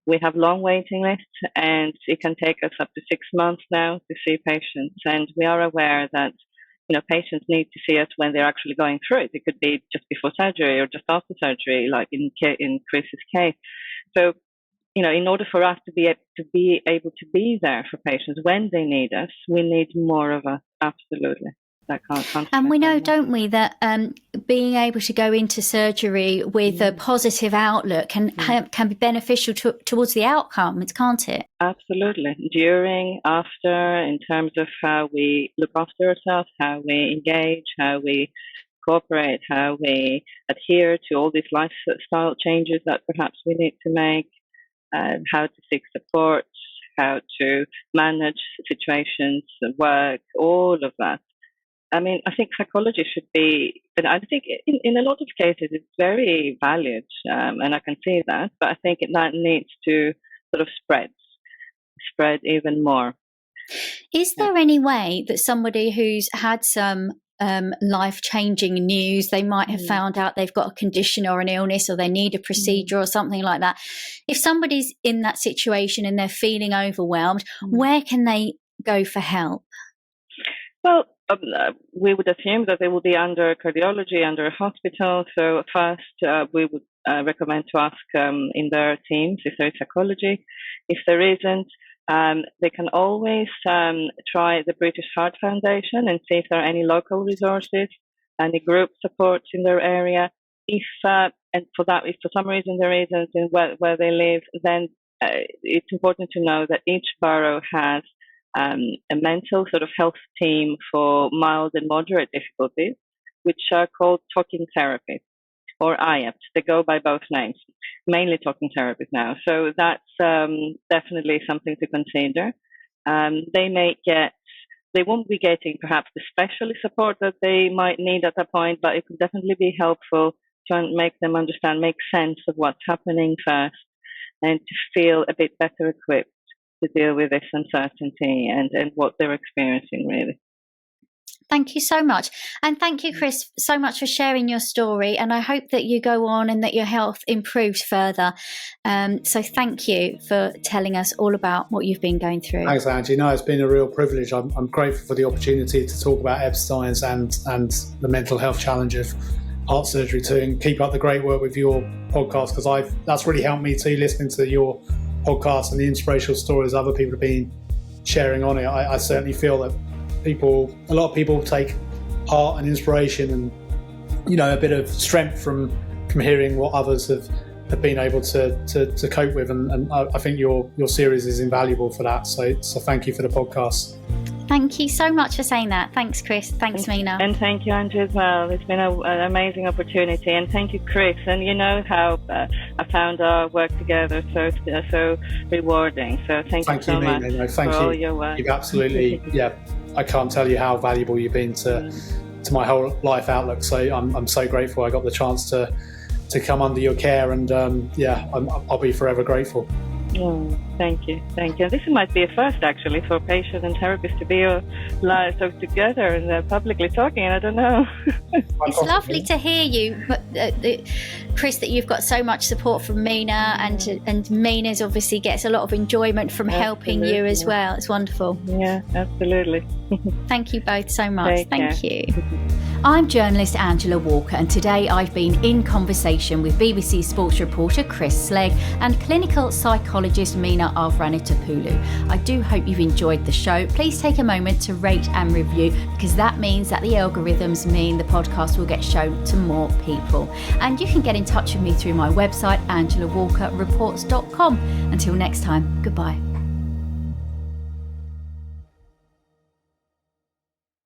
C: We have long waiting lists, and it can take us up to 6 months now to see patients. And we are aware that, you know, patients need to see us when they're actually going through it. It could be just before surgery or just after surgery, like in Chris's case. So, you know, in order for us to be able to be there for patients when they need us, we need more of us. Absolutely. that constant.
A: And we know, don't we, that being able to go into surgery with a positive outlook can be beneficial towards the outcome, can't it?
C: Absolutely. During, after, in terms of how we look after ourselves, how we engage, how we cooperate, how we adhere to all these lifestyle changes that perhaps we need to make, how to seek support, how to manage situations, work, all of that. I mean, I think psychology should be, and I think in a lot of cases it's very valued, and I can see that, but I think that needs to sort of spread even more.
A: Is there any way that somebody who's had some life-changing news, they might have found out they've got a condition or an illness, or they need a procedure or something like that, if somebody's in that situation and they're feeling overwhelmed, where can they go for help?
C: Well, we would assume that they will be under cardiology, under a hospital. So first, we would recommend to ask in their teams if there is psychology. If there isn't, they can always try the British Heart Foundation and see if there are any local resources, any group supports in their area. If for some reason there isn't in where they live, then it's important to know that each borough has a mental sort of health team for mild and moderate difficulties, which are called talking therapies, or IAPs. They go by both names, mainly talking therapies now. So that's definitely something to consider. They won't be getting perhaps the specialist support that they might need at that point, but it could definitely be helpful to make them understand, make sense of what's happening first, and to feel a bit better equipped to deal with this uncertainty and what they're experiencing, really.
A: Thank you so much. And thank you, Chris, so much for sharing your story. And I hope that you go on and that your health improves further. So thank you for telling us all about what you've been going through.
B: Thanks, Angie. No, it's been a real privilege. I'm grateful for the opportunity to talk about Ebstein's and the mental health challenge of heart surgery too, and keep up the great work with your podcast, because that's really helped me too, listening to your podcast and the inspirational stories other people have been sharing on it. I certainly feel that a lot of people take heart and inspiration and a bit of strength from hearing what others have been able to cope with, and I think your series is invaluable for that. So thank you for the podcast.
A: Thank you so much for saying that. Thanks, Chris. Thanks, Mina.
C: And thank you, Andrew, as well. It's been an amazing opportunity. And thank you, Chris. And you know how I found our work together so rewarding. So thank you so much for all your work.
B: You've absolutely, I can't tell you how valuable you've been to my whole life outlook. So I'm so grateful I got the chance to come under your care. And I'll be forever grateful.
C: Oh, thank you. And this might be a first, actually, for patient and therapist to be together and publicly talking. I don't know.
A: It's lovely to hear you, Chris, that you've got so much support from Mina, and Mina's obviously gets a lot of enjoyment from helping you as well. It's wonderful.
C: Yeah, absolutely.
A: Thank you both so much. Thank you. I'm journalist Angela Walker, and today I've been in conversation with BBC Sports reporter Chris Slegg and clinical psychologist Mina Arvanitopoulou. I do hope you've enjoyed the show. Please take a moment to rate and review, because that means that the algorithms mean the podcast will get shown to more people. And you can get in touch with me through my website, angelawalkerreports.com. Until next time, goodbye.